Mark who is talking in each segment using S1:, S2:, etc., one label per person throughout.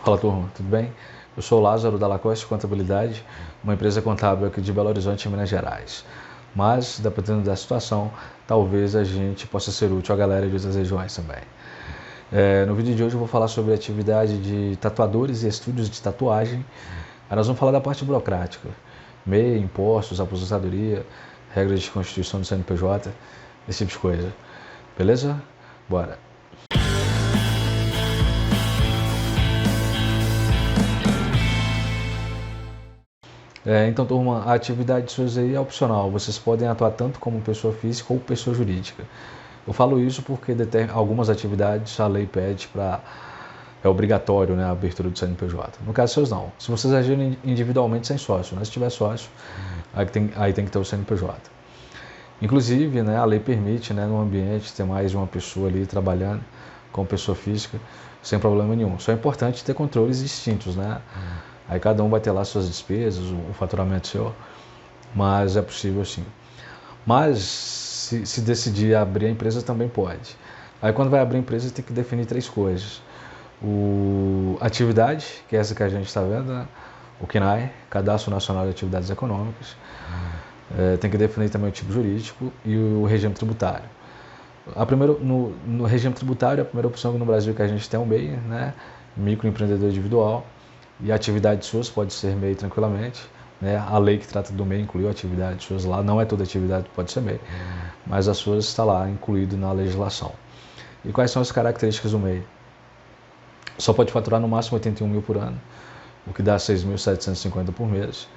S1: Fala, turma, tudo bem? Eu sou o Lázaro da Lacoste Contabilidade, uma empresa contábil aqui de Belo Horizonte, Minas Gerais. Mas, dependendo da situação, talvez a gente possa ser útil à galera de outras regiões também. No vídeo de hoje eu vou falar sobre a atividade de tatuadores e estúdios de tatuagem. Aí nós vamos falar da parte burocrática, MEI, impostos, aposentadoria, regras de constituição do CNPJ, esse tipo de coisa. Beleza? Bora! Então, turma, a atividade de suas aí é opcional. Vocês podem atuar tanto como pessoa física ou pessoa jurídica. Eu falo isso porque algumas atividades a lei pede para... É obrigatório, né, a abertura do CNPJ. No caso seus não. Se vocês agirem individualmente sem sócio, né? Se tiver sócio, aí tem que ter o CNPJ. Inclusive, né, a lei permite, né, no ambiente ter mais de uma pessoa ali trabalhando como pessoa física sem problema nenhum. Só é importante ter controles distintos, né? Aí cada um vai ter lá suas despesas, o faturamento seu, mas é possível sim. Mas se decidir abrir a empresa também pode. Aí quando vai abrir a empresa tem que definir três coisas. Atividade, que é essa que a gente está vendo, né? O CNAE, Cadastro Nacional de Atividades Econômicas. Tem que definir também o tipo jurídico e o regime tributário. No regime tributário, a primeira opção no Brasil que a gente tem é o MEI, né? Microempreendedor individual. E a atividade suas pode ser MEI tranquilamente. Né? A lei que trata do MEI incluiu a atividade suas lá. Não é toda atividade que pode ser MEI, mas as suas está lá incluído na legislação. E quais são as características do MEI? Só pode faturar no máximo 81 mil por ano, o que dá 6.750 por mês.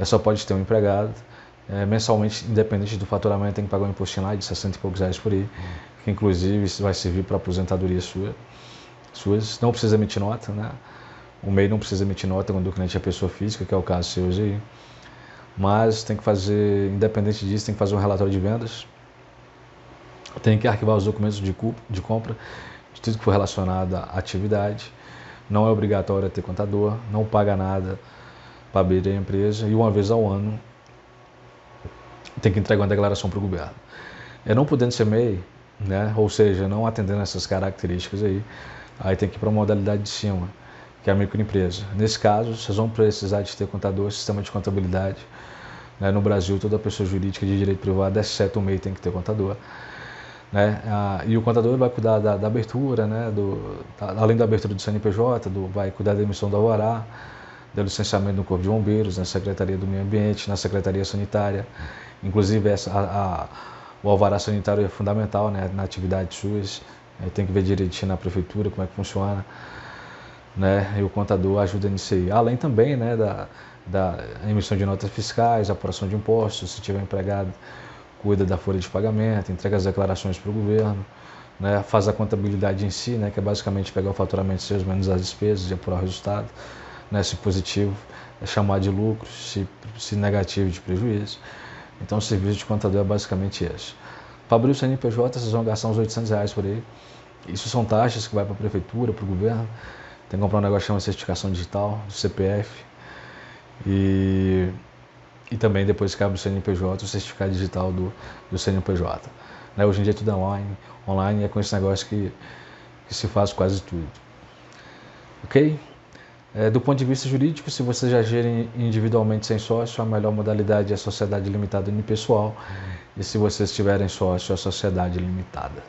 S1: Só pode ter um empregado. Mensalmente, independente do faturamento, tem que pagar um impostinho lá de 60 e poucos reais por aí, que inclusive vai servir para aposentadoria suas. Não precisa emitir nota, né? O MEI não precisa emitir nota quando o cliente é pessoa física, que é o caso seu aí. Mas tem que fazer, independente disso, tem que fazer um relatório de vendas. Tem que arquivar os documentos de compra, de tudo que for relacionado à atividade. Não é obrigatório ter contador, não paga nada para abrir a empresa. E uma vez ao ano tem que entregar uma declaração para o governo. Não podendo ser MEI, né? Ou seja, não atendendo essas características aí tem que ir para a modalidade de cima, que é a microempresa. Nesse caso, vocês vão precisar de ter contador, sistema de contabilidade. Né? No Brasil, toda pessoa jurídica de direito privado, exceto o MEI, tem que ter contador. Né? E o contador vai cuidar da abertura, né? Além da abertura do CNPJ, vai cuidar da emissão do alvará, do licenciamento no Corpo de Bombeiros, na Secretaria do Meio Ambiente, na Secretaria Sanitária. Inclusive, o alvará sanitário é fundamental, né? Na atividade suas. Tem que ver direitinho na prefeitura como é que funciona. Né? E o contador ajuda nisso aí. Além também, né, da emissão de notas fiscais, apuração de impostos, se tiver empregado, cuida da folha de pagamento, entrega as declarações para o governo, né, faz a contabilidade em si, né, que é basicamente pegar o faturamento seus menos as despesas e apurar o resultado, né, se positivo é chamar de lucro, se negativo de prejuízo. Então o serviço de contador é basicamente esse. Para abrir o CNPJ vocês vão gastar uns R$800 por aí. Isso são taxas que vai para a prefeitura, para o governo. Tem que comprar um negócio chamado certificação digital, do CPF. E também depois que abre o CNPJ, o certificado digital do CNPJ. Né? Hoje em dia tudo é online é com esse negócio que se faz quase tudo. Ok? Do ponto de vista jurídico, se vocês já agirem individualmente sem sócio, a melhor modalidade é a sociedade limitada unipessoal. E se vocês tiverem sócio, a sociedade limitada.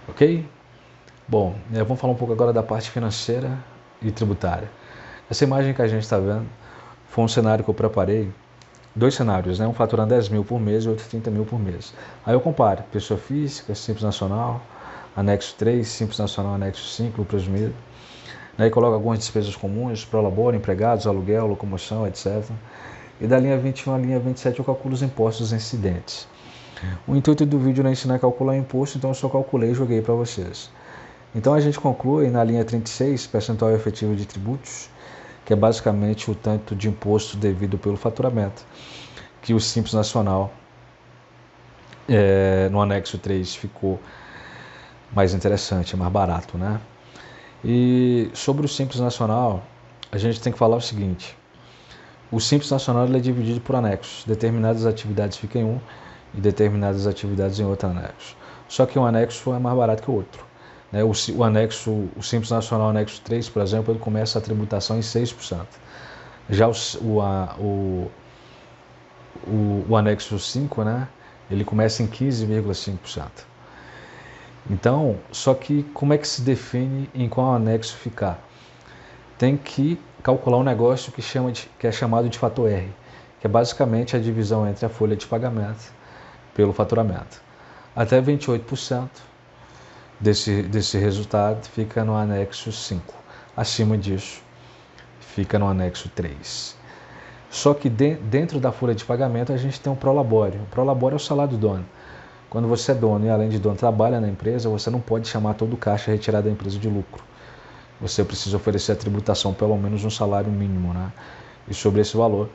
S1: Ok? Bom, vamos falar um pouco agora da parte financeira e tributária. Essa imagem que a gente está vendo foi um cenário que eu preparei, dois cenários, né? Um faturando 10 mil por mês e outro 30 mil por mês. Aí eu comparo pessoa física, Simples Nacional, anexo 3, Simples Nacional, anexo 5, lucro presumido. Aí coloco algumas despesas comuns, prolabore, empregados, aluguel, locomoção, etc. E da linha 21 à linha 27 eu calculo os impostos incidentes. O intuito do vídeo não é ensinar a calcular imposto, então eu só calculei e joguei para vocês. Então a gente conclui na linha 36, percentual efetivo de tributos, que é basicamente o tanto de imposto devido pelo faturamento, que o Simples Nacional, no anexo 3, ficou mais interessante, mais barato, né? E sobre o Simples Nacional, a gente tem que falar o seguinte: o Simples Nacional ele é dividido por anexos, determinadas atividades ficam em um e determinadas atividades em outro anexo. Só que um anexo é mais barato que o outro. né? O anexo, o Simples Nacional Anexo 3, por exemplo, ele começa a tributação em 6%. Já o anexo 5, né, ele começa em 15,5%. Então, só que como é que se define em qual anexo ficar? Tem que calcular um negócio que é chamado de fator R, que é basicamente a divisão entre a folha de pagamento pelo faturamento. Até 28% desse resultado fica no anexo 5. Acima disso, fica no anexo 3. Só que dentro da folha de pagamento a gente tem um prolabore. O prolabore é o salário do dono. Quando você é dono e além de dono trabalha na empresa, você não pode chamar todo o caixa retirado da empresa de lucro. Você precisa oferecer a tributação pelo menos um salário mínimo, né? E sobre esse valor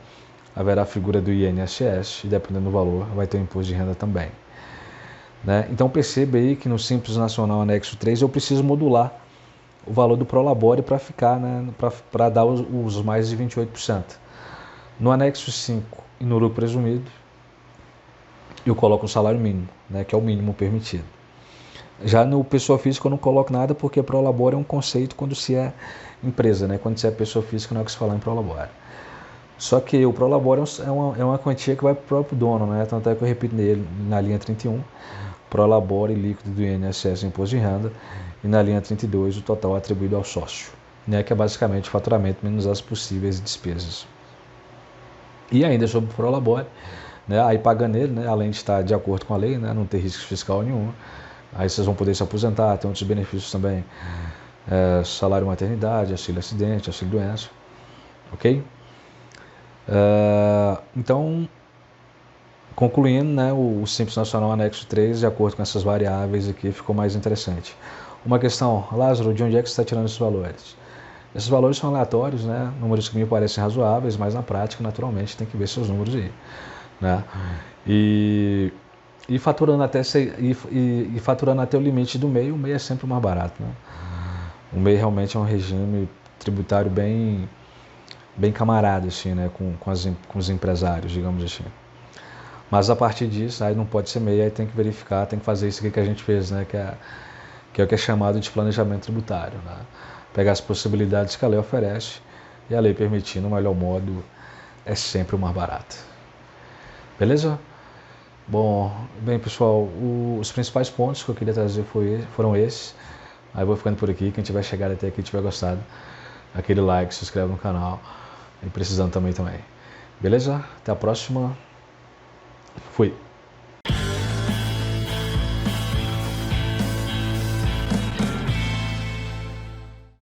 S1: haverá a figura do INSS e dependendo do valor vai ter o imposto de renda também, né? Então perceba aí que no Simples Nacional Anexo 3 eu preciso modular o valor do prolabore para ficar, né, para dar os mais de 28%. No anexo 5 e no lucro presumido, eu coloco o salário mínimo, né, que é o mínimo permitido. Já no pessoa física eu não coloco nada porque prolabore é um conceito quando se é empresa, né? Quando se é pessoa física não é o que se fala em prolabore. Só que o prolabore é uma quantia que vai para o próprio dono, né? Tanto é que eu repito nele na linha 31, prolabore líquido do INSS Imposto de Renda, e na linha 32 o total atribuído ao sócio, né? Que é basicamente o faturamento menos as possíveis despesas. E ainda sobre o prolabore, né? Aí pagando ele, né? Além de estar de acordo com a lei, né? Não ter risco fiscal nenhum. Aí vocês vão poder se aposentar, tem outros benefícios também, salário maternidade, auxílio acidente, auxílio doença, ok? Então, concluindo, né, o Simples Nacional Anexo 3, de acordo com essas variáveis aqui, ficou mais interessante. Uma questão, Lázaro, de onde é que você está tirando esses valores? Esses valores são aleatórios, né, números que me parecem razoáveis, mas na prática, naturalmente, tem que ver seus números aí, né? E faturando até o limite do MEI, o MEI é sempre mais barato, né? O MEI realmente é um regime tributário bem camarada, assim, né? Com os empresários, digamos assim. Mas a partir disso, aí não pode ser MEI, aí tem que verificar, tem que fazer isso aqui que a gente fez, né? Que é o que é chamado de planejamento tributário, né? Pegar as possibilidades que a lei oferece e a lei permitindo o melhor modo é sempre o mais barato. Beleza? Bom, bem pessoal, os principais pontos que eu queria trazer foram esses. Aí eu vou ficando por aqui, quem tiver chegado até aqui e tiver gostado, aquele like, se inscreve no canal e precisando também. Beleza? Até a próxima. Fui.